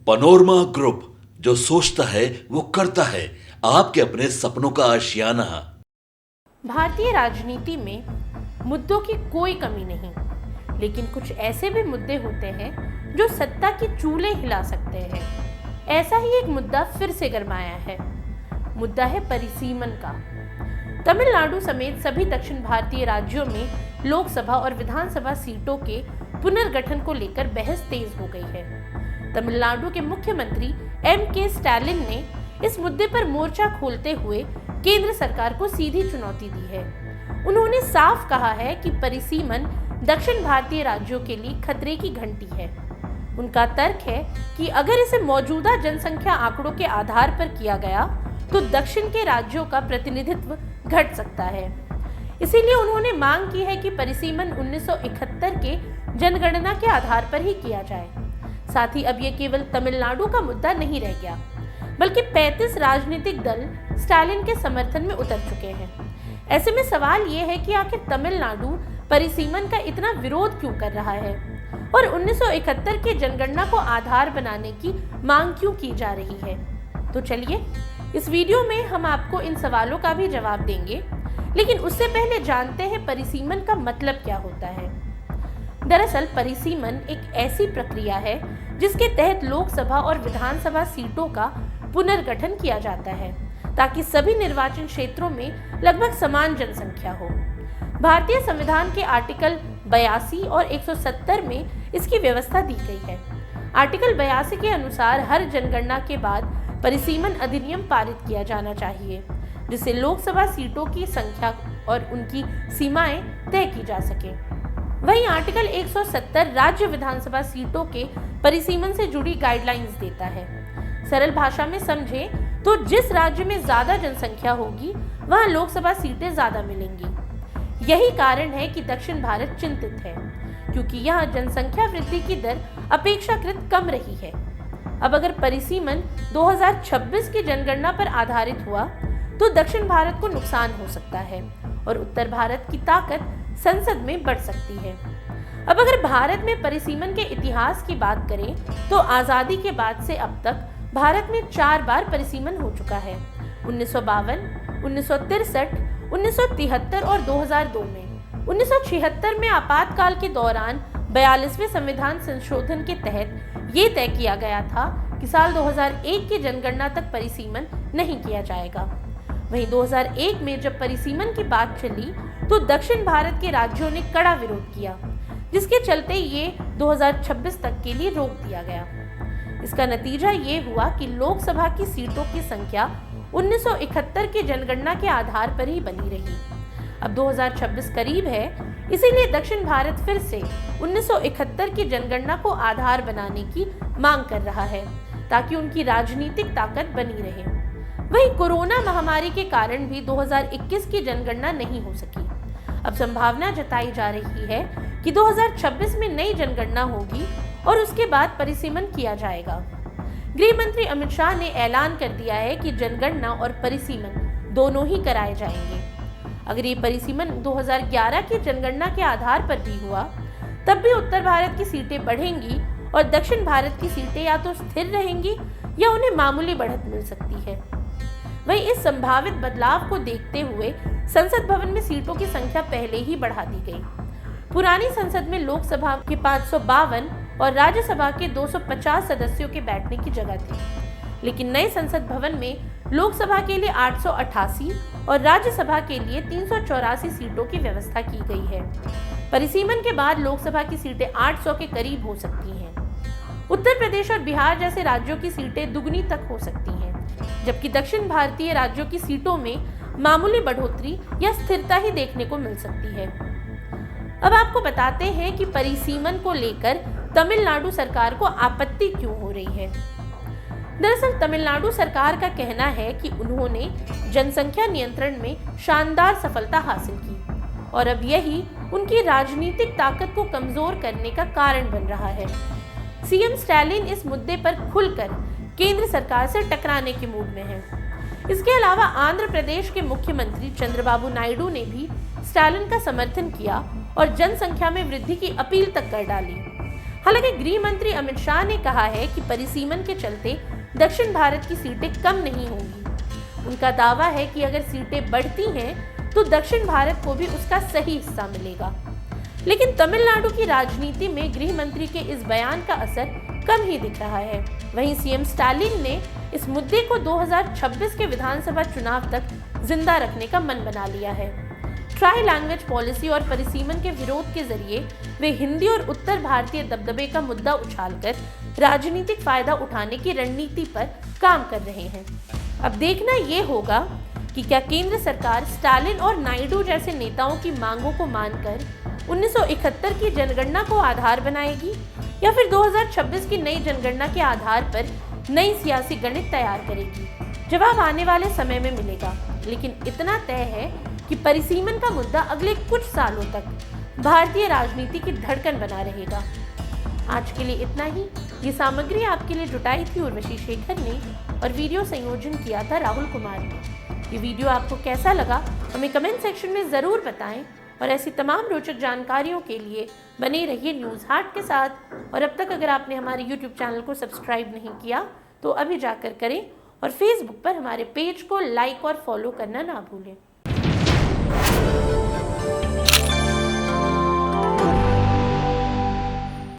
Panorama group, जो सोचता है वो करता है। आपके अपने सपनों का आशियाना। भारतीय राजनीति में मुद्दों की कोई कमी नहीं, लेकिन कुछ ऐसे भी मुद्दे होते हैं जो सत्ता की चूल्हे हिला सकते हैं। ऐसा ही एक मुद्दा फिर से गरमाया है। मुद्दा है परिसीमन का। तमिलनाडु समेत सभी दक्षिण भारतीय राज्यों में लोकसभा और विधानसभा सीटों के पुनर्गठन को लेकर बहस तेज हो गई है। तमिलनाडु के मुख्यमंत्री M.K. स्टालिन ने इस मुद्दे पर मोर्चा खोलते हुए केंद्र सरकार को सीधी चुनौती दी है। उन्होंने साफ कहा है कि परिसीमन दक्षिण भारतीय राज्यों के लिए खतरे की घंटी है। उनका तर्क है कि अगर इसे मौजूदा जनसंख्या आंकड़ों के आधार पर किया गया तो दक्षिण के राज्यों का प्रतिनिधित्व घट सकता है। इसीलिए उन्होंने मांग की है कि परिसीमन 1971 के जनगणना के आधार पर ही किया जाए। साथ ही अब ये केवल तमिलनाडु का मुद्दा नहीं रह गया, बल्कि 35 राजनीतिक दल स्टालिन के समर्थन में उतर चुके हैं। ऐसे में सवाल ये है कि आखिर तमिलनाडु परिसीमन का इतना विरोध क्यों कर रहा है और 1971 के जनगणना को आधार बनाने की मांग क्यों की जा रही है। तो चलिए इस वीडियो में हम आपको इन सवालों का भी जवाब देंगे, लेकिन उससे पहले जानते हैं परिसीमन का मतलब क्या होता है। दरअसल परिसीमन एक ऐसी प्रक्रिया है जिसके तहत लोकसभा और विधानसभा सीटों का पुनर्गठन किया जाता है ताकि सभी निर्वाचन क्षेत्रों में लगभग समान जनसंख्या हो। भारतीय संविधान के आर्टिकल 82 और 170 में इसकी व्यवस्था दी गई है। आर्टिकल 82 के अनुसार हर जनगणना के बाद परिसीमन अधिनियम पारित किया जाना चाहिए, जिससे लोकसभा सीटों की संख्या और उनकी सीमाएं तय की जा सके। वहीं आर्टिकल 170 राज्य विधानसभा सीटों के परिसीमन से जुड़ी गाइडलाइंस देता है। सरल भाषा में समझे तो जिस राज्य में ज्यादा जनसंख्या होगी वहां लोकसभा सीटें ज्यादा मिलेंगी। यही कारण है कि दक्षिण भारत चिंतित है, क्योंकि यहाँ जनसंख्या वृद्धि की दर अपेक्षाकृत कम रही है। अब अगर परिसीमन 2026 की जनगणना पर आधारित हुआ तो दक्षिण भारत को नुकसान हो सकता है और उत्तर भारत की ताकत संसद में बढ़ सकती है। अब अगर भारत में परिसीमन के इतिहास की बात करें तो आजादी के बाद से अब तक भारत में 4 बार परिसीमन हो चुका है। 1952, 1963, 1973 और 2002 में। 1976 में आपातकाल के दौरान 42वें संविधान संशोधन के तहत ये तय किया गया था कि साल 2001 की जनगणना तक परिसीमन नहीं किया जाएगा। वहीं 2001 में जब परिसीमन की बात चली तो दक्षिण भारत के राज्यों ने कड़ा विरोध किया, जिसके चलते ये 2026 तक के लिए रोक दिया गया। इसका नतीजा ये हुआ कि लोकसभा की सीटों की संख्या 1971 की जनगणना के आधार पर ही बनी रही। अब 2026 करीब है, इसीलिए दक्षिण भारत फिर से 1971 की जनगणना को आधार बनाने की मांग कर रहा है ताकि उनकी राजनीतिक ताकत बनी रहे। वहीं कोरोना महामारी के कारण भी 2021 की जनगणना नहीं हो सकी। अब संभावना जताई जा रही है कि 2026 में नई जनगणना होगी और उसके बाद परिसीमन किया जाएगा। गृह मंत्री अमित शाह ने ऐलान कर दिया है कि जनगणना और परिसीमन दोनों ही कराए जाएंगे। अगर ये परिसीमन 2011 की जनगणना के आधार पर भी हुआ तब भी उत्तर भारत की सीटें बढ़ेंगी और दक्षिण भारत की सीटें या तो स्थिर रहेंगी या उन्हें मामूली बढ़त मिल सकती है। वहीं इस संभावित बदलाव को देखते हुए संसद भवन में सीटों की संख्या पहले ही बढ़ा दी गई। पुरानी संसद में लोकसभा के 552 और राज्यसभा के 250 सदस्यों के बैठने की जगह थी, लेकिन नए संसद भवन में लोकसभा के लिए 888 और राज्यसभा के लिए 384 सीटों की व्यवस्था की गई है। परिसीमन के बाद लोकसभा की सीटें 800 के करीब हो सकती हैं। उत्तर प्रदेश और बिहार जैसे राज्यों की सीटें दुगनी तक हो सकती हैं, जबकि दक्षिण भारतीय राज्यों की सीटों में मामूली बढ़ोतरी या स्थिरता ही देखने को मिल सकती है। अब आपको बताते हैं कि परिसीमन को लेकर तमिलनाडु सरकार को आपत्ति क्यों हो रही है। दरअसल तमिलनाडु सरकार का कहना है कि उन्होंने जनसंख्या नियंत्रण में शानदार सफलता हासिल की और अब यही उनकी राजनीतिक ताकत को कमजोर करने का कारण बन रहा है। सीएम स्टालिन इस मुद्दे पर खुलकर केंद्र सरकार से टकराने के मूड में है। इसके अलावा आंध्र प्रदेश के मुख्यमंत्री चंद्रबाबू नायडू ने भी स्टालिन का समर्थन किया और जनसंख्या में वृद्धि की अपील तक कर डाली। हालांकि गृह मंत्री अमित शाह ने कहा है कि परिसीमन के चलते दक्षिण भारत की सीटें कम नहीं होंगी। उनका दावा है कि अगर सीटें बढ़ती हैं तो दक्षिण भारत को भी उसका सही हिस्सा मिलेगा। लेकिन तमिलनाडु की राजनीति में गृह मंत्री के इस बयान का असर कम ही दिख रहा है। वहीं सीएम स्टालिन ने इस मुद्दे को 2026 के विधानसभा चुनाव तक जिंदा रखने का मन बना लिया है। ट्राई लैंग्वेज पॉलिसी और परिसीमन के विरोध के जरिए वे हिंदी और उत्तर भारतीय दबदबे का मुद्दा उछालकर राजनीतिक फायदा उठाने की रणनीति पर काम कर रहे हैं। अब देखना ये होगा कि क्या केंद्र सरकार स्टालिन और नायडू जैसे नेताओं की मांगों को मानकर 1971 की जनगणना को आधार बनाएगी या फिर 2026 की नई जनगणना के आधार पर नई सियासी गणित तैयार करेगी। जवाब आने वाले समय में मिलेगा, लेकिन इतना तय है कि परिसीमन का मुद्दा अगले कुछ सालों तक भारतीय राजनीति की धड़कन बना रहेगा। आज के लिए इतना ही। ये सामग्री आपके लिए जुटाई थी उर्वशी शेखर ने और वीडियो संयोजन किया था राहुल कुमार ने। ये वीडियो आपको कैसा लगा हमें कमेंट सेक्शन में ज़रूर बताएं और ऐसी तमाम रोचक जानकारियों के लिए बने रहिए न्यूज़ हाट के साथ। और अब तक अगर आपने हमारे YouTube चैनल को सब्सक्राइब नहीं किया तो अभी जाकर करें और फेसबुक पर हमारे पेज को लाइक और फॉलो करना ना भूलें।